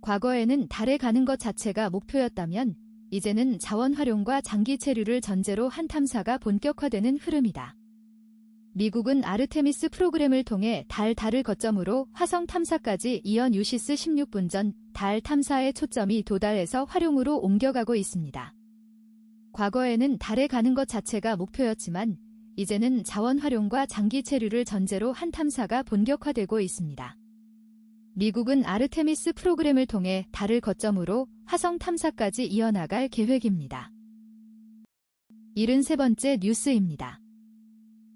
과거에는 달에 가는 것 자체가 목표였다면 이제는 자원 활용과 장기 체류를 전제로 한 탐사가 본격화되는 흐름이다. 미국은 아르테미스 프로그램을 통해 달을 거점으로 화성 탐사까지 이어 뉴시스 16분 전 달 탐사의 초점이 도달에서 활용으로 옮겨가고 있습니다. 과거에는 달에 가는 것 자체가 목표였지만 이제는 자원 활용과 장기 체류를 전제로 한 탐사가 본격화되고 있습니다. 미국은 아르테미스 프로그램을 통해 달을 거점으로 화성 탐사까지 이어나갈 계획입니다. 73번째 뉴스입니다.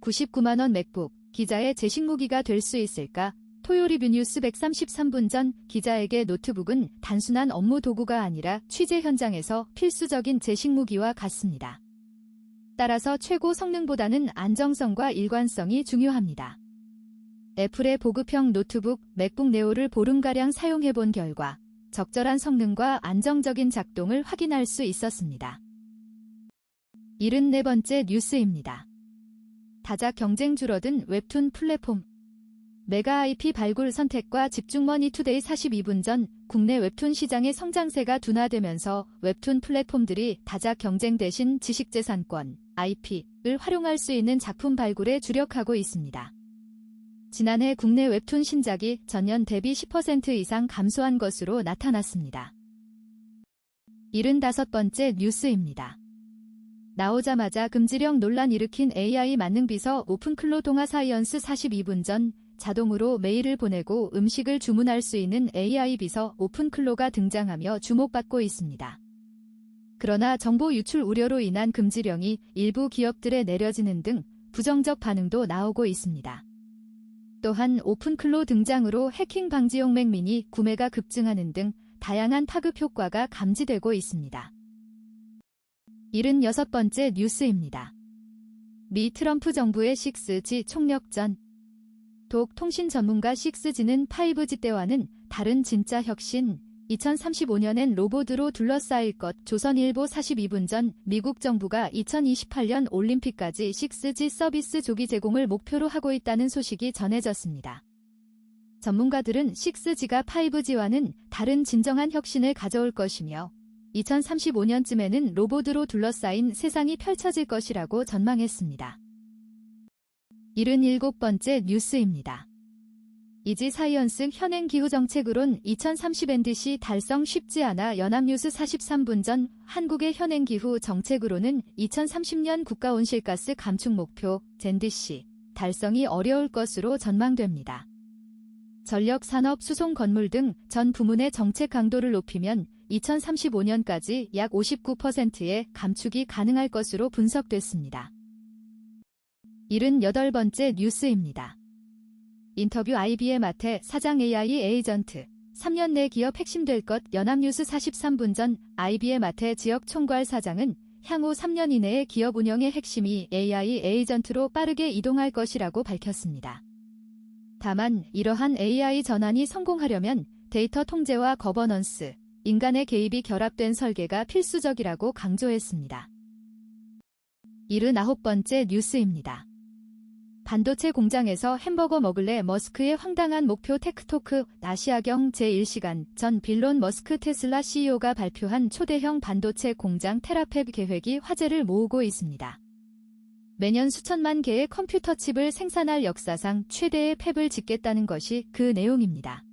99만원 맥북, 기자의 제식무기가 될 수 있을까? 토요리뷰 뉴스 133분 전 기자에게 노트북은 단순한 업무 도구가 아니라 취재 현장에서 필수적인 제식무기와 같습니다. 따라서 최고 성능보다는 안정성과 일관성이 중요합니다. 애플의 보급형 노트북 맥북 네오를 보름가량 사용해본 결과 적절한 성능과 안정적인 작동을 확인할 수 있었습니다. 74번째 뉴스입니다. 다작 경쟁 줄어든 웹툰 플랫폼. 메가 IP 발굴 선택과 집중머니 투데이 42분 전 국내 웹툰 시장의 성장세가 둔화되면서 웹툰 플랫폼들이 다작 경쟁 대신 지식재산권, IP를 활용할 수 있는 작품 발굴에 주력하고 있습니다. 지난해 국내 웹툰 신작이 전년 대비 10% 이상 감소한 것으로 나타났습니다. 75번째 뉴스입니다. 나오자마자 금지령 논란 일으킨 AI 만능비서 오픈클로 동아사이언스 42분 전 자동으로 메일을 보내고 음식을 주문할 수 있는 AI 비서 오픈클로가 등장하며 주목받고 있습니다. 그러나 정보 유출 우려로 인한 금지령이 일부 기업들에 내려지는 등 부정적 반응도 나오고 있습니다. 또한 오픈클로 등장으로 해킹 방지용 맥미니 구매가 급증하는 등 다양한 파급 효과가 감지되고 있습니다. 76번째 뉴스입니다. 미 트럼프 정부의 6G 총력 전. 독 통신 전문가 6G는 5G 때와는 다른 진짜 혁신, 2035년엔 로봇으로 둘러싸일 것. 조선일보 42분 전 미국 정부가 2028년 올림픽까지 6G 서비스 조기 제공을 목표로 하고 있다는 소식이 전해졌습니다. 전문가들은 6G가 5G와는 다른 진정한 혁신을 가져올 것이며 2035년쯤에는 로봇으로 둘러싸인 세상이 펼쳐질 것이라고 전망했습니다. 77번째 뉴스입니다. 이지사이언스 현행 기후정책으론 2030 NDC 달성 쉽지 않아. 연합뉴스 43분 전 한국의 현행 기후 정책으로는 2030년 국가온실가스 감축 목표 NDC 달성이 어려울 것으로 전망됩니다. 전력, 산업, 수송, 건물 등 전 부문의 정책 강도를 높이면 2035년까지 약 59%의 감축이 가능할 것으로 분석됐습니다. 78번째 뉴스입니다. 인터뷰 IBM 아태 사장 AI 에이전트 3년 내 기업 핵심 될 것. 연합뉴스 43분 전 IBM 아태 지역 총괄 사장은 향후 3년 이내에 기업 운영의 핵심이 AI 에이전트로 빠르게 이동할 것이라고 밝혔습니다. 다만 이러한 AI 전환이 성공하려면 데이터 통제와 거버넌스, 인간의 개입이 결합된 설계가 필수적이라고 강조했습니다. 79번째 뉴스입니다. 반도체 공장에서 햄버거 먹을래 머스크의 황당한 목표. 테크토크 아시아경 제1시간 전 빌론 머스크 테슬라 CEO가 발표한 초대형 반도체 공장 테라팹 계획이 화제를 모으고 있습니다. 매년 수천만 개의 컴퓨터 칩을 생산할 역사상 최대의 팹을 짓겠다는 것이 그 내용입니다.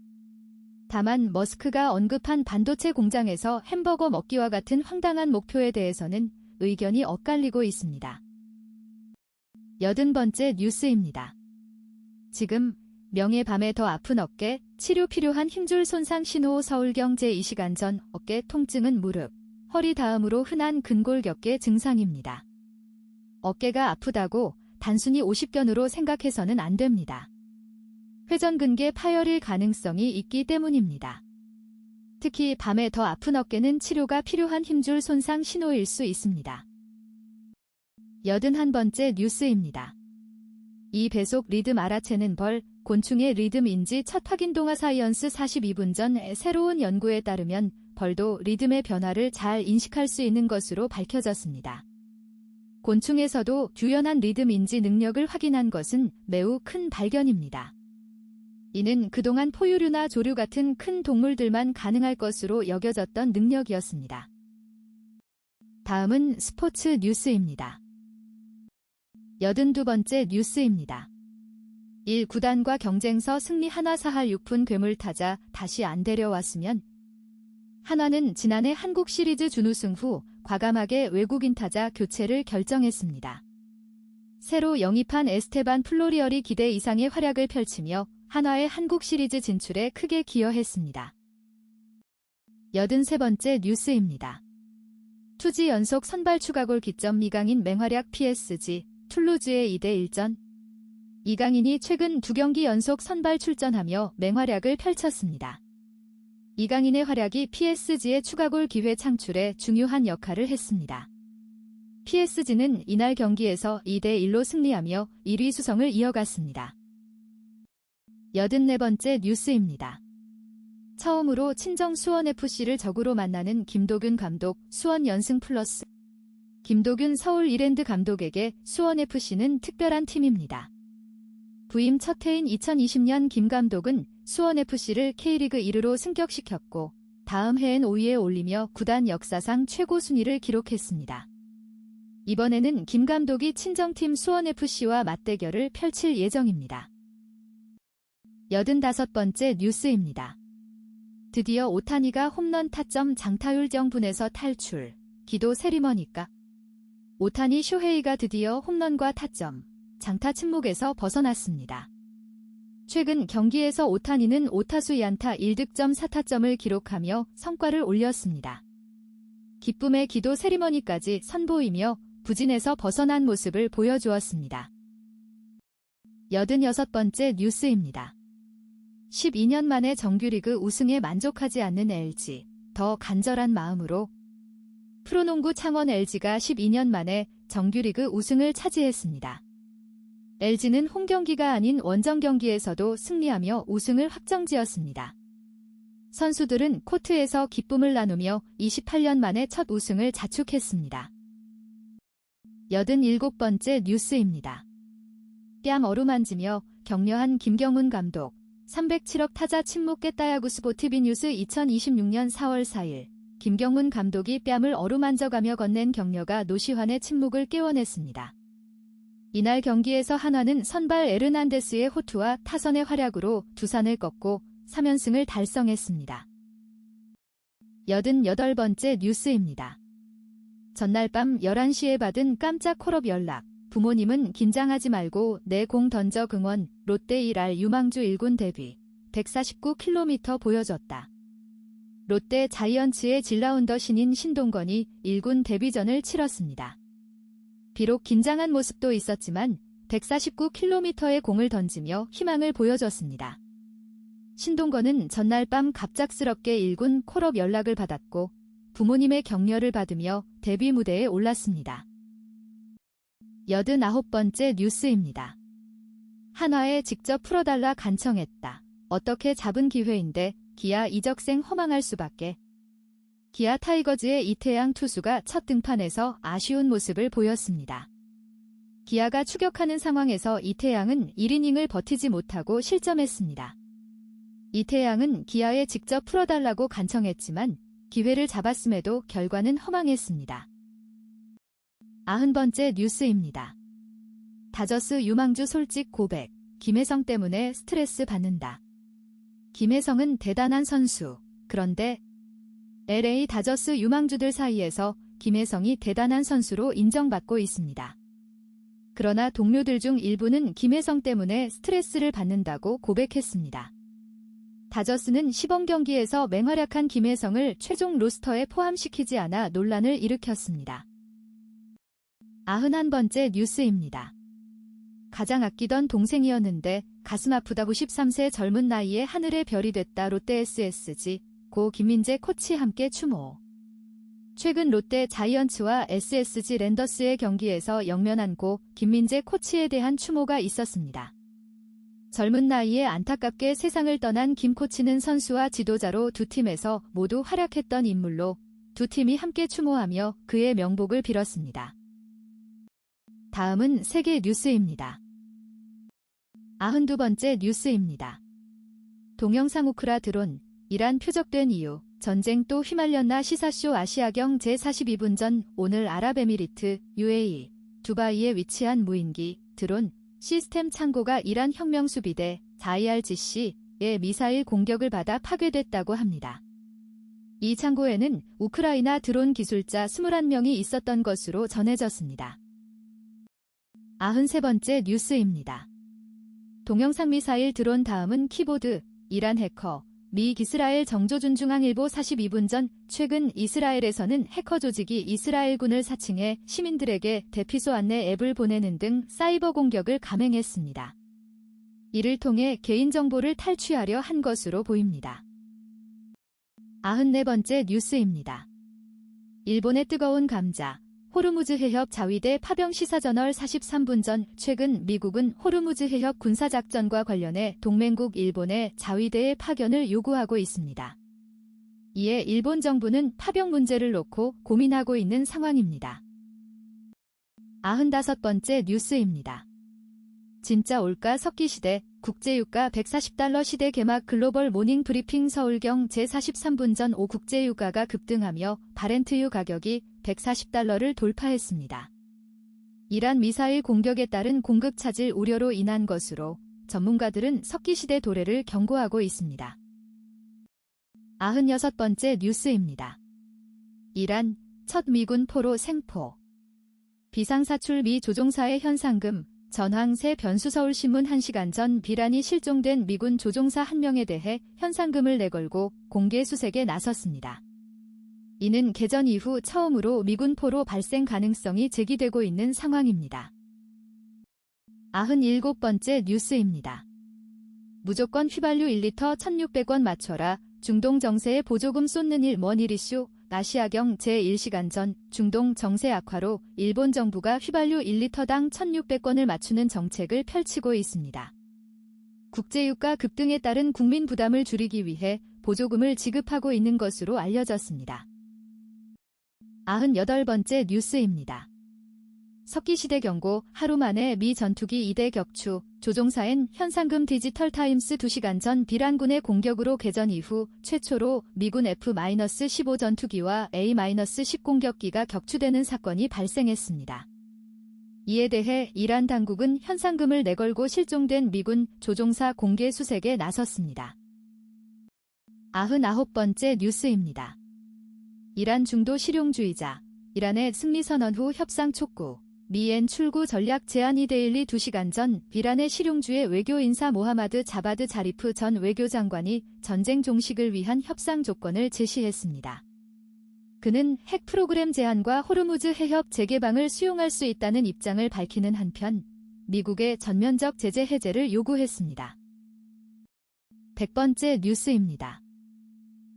다만 머스크가 언급한 반도체 공장에서 햄버거 먹기와 같은 황당한 목표에 대해서는 의견이 엇갈리고 있습니다. 80번째 뉴스입니다. 지금 명예 밤에 더 아픈 어깨, 치료 필요한 힘줄 손상 신호. 서울경 제2시간 전 어깨 통증은 무릎, 허리 다음으로 흔한 근골격계 증상입니다. 어깨가 아프다고 단순히 50견으로 생각해서는 안 됩니다. 회전근개 파열일 가능성이 있기 때문입니다. 특히 밤에 더 아픈 어깨는 치료가 필요한 힘줄 손상 신호일 수 있습니다. 81번째 뉴스입니다. 이 배속 리듬 알아채는 벌, 곤충의 리듬 인지 첫 확인. 동아사이언스 42분 전 새로운 연구에 따르면 벌도 리듬의 변화를 잘 인식할 수 있는 것으로 밝혀졌습니다. 곤충에서도 유연한 리듬 인지 능력을 확인한 것은 매우 큰 발견입니다. 이는 그동안 포유류나 조류 같은 큰 동물들만 가능할 것으로 여겨졌던 능력이었습니다. 다음은 스포츠 뉴스입니다. 82번째 뉴스입니다. 1구단과 경쟁서 승리. 한화 사할 6푼 괴물타자 다시 안 데려왔으면. 한화는 지난해 한국 시리즈 준우승 후 과감하게 외국인 타자 교체를 결정했습니다. 새로 영입한 에스테반 플로리얼이 기대 이상의 활약을 펼치며 한화의 한국 시리즈 진출에 크게 기여했습니다. 83번째 뉴스입니다. 투지 연속 선발 추가골 기점. 이강인 맹활약. PSG 툴루즈의 2대1전. 이강인이 최근 2경기 연속 선발 출전하며 맹활약을 펼쳤습니다. 이강인의 활약이 PSG의 추가골 기회 창출에 중요한 역할을 했습니다. PSG는 이날 경기에서 2대1로 승리하며 1위 수성을 이어갔습니다. 84번째 뉴스입니다. 처음으로 친정 수원FC를 적으로 만나는 김도균 감독. 수원 연승 플러스. 김도균 서울 이랜드 감독에게 수원FC는 특별한 팀입니다. 부임 첫 해인 2020년 김 감독은 수원FC를 K리그 1으로 승격시켰고 다음 해엔 5위에 올리며 구단 역사상 최고 순위를 기록했습니다. 이번에는 김 감독이 친정팀 수원FC와 맞대결을 펼칠 예정입니다. 85번째 뉴스입니다. 드디어 오타니가 홈런 타점 장타율 정분에서 탈출. 기도 세리머니까. 오타니 쇼헤이가 드디어 홈런과 타점, 장타 침묵에서 벗어났습니다. 최근 경기에서 오타니는 5타수 2안타 1득점 4타점을 기록하며 성과를 올렸습니다. 기쁨의 기도 세리머니까지 선보이며 부진에서 벗어난 모습을 보여주었습니다. 86번째 뉴스입니다. 12년 만에 정규리그 우승에 만족하지 않는 LG, 더 간절한 마음으로. 프로농구 창원 LG가 12년 만에 정규리그 우승을 차지했습니다. LG는 홈경기가 아닌 원정 경기에서도 승리하며 우승을 확정지었습니다. 선수들은 코트에서 기쁨을 나누며 28년 만에 첫 우승을 자축했습니다. 87번째 뉴스입니다. 뺨 어루만지며 격려한 김경훈 감독. 307억 타자 침묵. 깨따야구 스포티비 뉴스 2026년 4월 4일 김경문 감독이 뺨을 어루만져가며 건넨 격려가 노시환의 침묵을 깨워냈습니다. 이날 경기에서 한화는 선발 에르난데스의 호투와 타선의 활약으로 두산을 꺾고 3연승을 달성했습니다. 88번째 뉴스입니다. 전날 밤 11시에 받은 깜짝 콜업 연락. 부모님은 긴장하지 말고 내 공 던져 긍원. 롯데 1할 유망주 1군 데뷔. 149km 보여줬다. 롯데 자이언츠의 질라운더 신인 신동건이 1군 데뷔전을 치렀습니다. 비록 긴장한 모습도 있었지만 149km의 공을 던지며 희망을 보여줬습니다. 신동건은 전날 밤 갑작스럽게 1군 콜업 연락을 받았고 부모님의 격려를 받으며 데뷔 무대에 올랐습니다. 89번째 뉴스입니다. 한화에 직접 풀어달라 간청했다. 어떻게 잡은 기회인데 기아 이적생 허망할 수밖에. 기아 타이거즈의 이태양 투수가 첫 등판에서 아쉬운 모습을 보였습니다. 기아가 추격하는 상황에서 이태양은 1이닝을 버티지 못하고 실점했습니다. 이태양은 기아에 직접 풀어달라고 간청했지만 기회를 잡았음에도 결과는 허망했습니다. 90번째 뉴스입니다. 다저스 유망주 솔직 고백. 김혜성 때문에 스트레스 받는다. 김혜성은 대단한 선수. 그런데 LA 다저스 유망주들 사이에서 김혜성이 대단한 선수로 인정받고 있습니다. 그러나 동료들 중 일부는 김혜성 때문에 스트레스를 받는다고 고백했습니다. 다저스는 시범 경기에서 맹활약한 김혜성을 최종 로스터에 포함시키지 않아 논란을 일으켰습니다. 91번째 뉴스입니다. 가장 아끼던 동생이었는데 가슴 아프다. 93세 젊은 나이에 하늘의 별이 됐다. 롯데 SSG 고 김민재 코치 함께 추모. 최근 롯데 자이언츠와 SSG 랜더스의 경기에서 영면한 고 김민재 코치에 대한 추모가 있었습니다. 젊은 나이에 안타깝게 세상을 떠난 김 코치는 선수와 지도자로 두 팀에서 모두 활약했던 인물로 두 팀이 함께 추모하며 그의 명복을 빌었습니다. 다음은 세계 뉴스입니다. 92번째 뉴스입니다. 동영상 우크라 드론, 이란 표적된 이유, 전쟁 또 휘말렸나. 시사쇼. 아시아경 제42분 전 오늘 아랍에미리트, UAE, 두바이에 위치한 무인기, 드론, 시스템 창고가 이란 혁명수비대, IRGC의 미사일 공격을 받아 파괴됐다고 합니다. 이 창고에는 우크라이나 드론 기술자 21명이 있었던 것으로 전해졌습니다. 93번째 뉴스입니다. 동영상 미사일 드론. 다음은 키보드, 이란 해커, 미 이스라엘 정조준. 중앙일보 42분 전 최근 이스라엘에서는 해커 조직이 이스라엘군을 사칭해 시민들에게 대피소 안내 앱을 보내는 등 사이버 공격을 감행했습니다. 이를 통해 개인정보를 탈취하려 한 것으로 보입니다. 94번째 뉴스입니다. 일본의 뜨거운 감자. 호르무즈 해협 자위대 파병. 시사저널 43분 전 최근 미국은 호르무즈 해협 군사작전과 관련해 동맹국 일본의 자위대의 파견을 요구하고 있습니다. 이에 일본 정부는 파병 문제를 놓고 고민하고 있는 상황입니다. 95번째 뉴스입니다. 진짜 올까. 석기시대, 국제유가 140달러. 시대 개막. 글로벌 모닝 브리핑. 서울경 제43분 전 오 국제유가가 급등하며 바렌트유 가격이 140달러를 돌파했습니다. 이란 미사일 공격에 따른 공급 차질 우려로 인한 것으로 전문가들은 석기시대 도래를 경고하고 있습니다. 96번째 뉴스입니다. 이란, 첫 미군 포로 생포. 비상사출. 미 조종사의 현상금, 전황 새 변수. 서울신문. 1시간 전 비란이 실종된 미군 조종사 1명에 대해 현상금을 내걸고 공개 수색에 나섰습니다. 이는 개전 이후 처음으로 미군 포로 발생 가능성이 제기되고 있는 상황입니다. 97번째 뉴스입니다. 무조건 휘발유 1리터 1,600원 맞춰라. 중동 정세에 보조금 쏟는 일. 먼1 이슈. 아시아경 제1시간 전 중동 정세 악화로 일본 정부가 휘발유 1리터당 1,600원을 맞추는 정책을 펼치고 있습니다. 국제유가 급등에 따른 국민 부담을 줄이기 위해 보조금을 지급하고 있는 것으로 알려졌습니다. 98번째 뉴스입니다. 석기시대 경고, 하루 만에 미 전투기 2대 격추, 조종사엔 현상금 디지털타임스 2시간 전 비란군의 공격으로 개전 이후 최초로 미군 F-15 전투기와 A-10 공격기가 격추되는 사건이 발생했습니다. 이에 대해 이란 당국은 현상금을 내걸고 실종된 미군 조종사 공개 수색에 나섰습니다. 99번째 뉴스입니다. 이란 중도 실용주의자, 이란의 승리 선언 후 협상 촉구, 미엔 출구 전략 제안이 데일리 2시간 전 이란의 실용주의 외교 인사 모하마드 자바드 자리프 전 외교장관이 전쟁 종식을 위한 협상 조건을 제시했습니다. 그는 핵 프로그램 제한과 호르무즈 해협 재개방을 수용할 수 있다는 입장을 밝히는 한편 미국의 전면적 제재 해제를 요구했습니다. 100번째 뉴스입니다.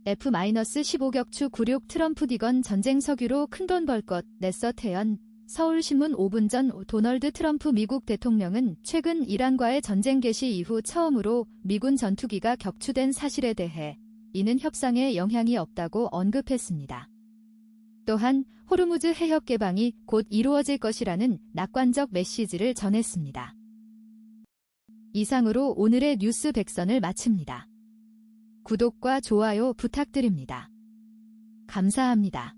F-15 격추 96 트럼프 디건 전쟁 석유로 큰돈 벌 것, 냈어 태연. 서울신문 5분 전 도널드 트럼프 미국 대통령은 최근 이란과의 전쟁 개시 이후 처음으로 미군 전투기가 격추된 사실에 대해 이는 협상에 영향이 없다고 언급했습니다. 또한 호르무즈 해협 개방이 곧 이루어질 것이라는 낙관적 메시지를 전했습니다. 이상으로 오늘의 뉴스 백선을 마칩니다. 구독과 좋아요 부탁드립니다. 감사합니다.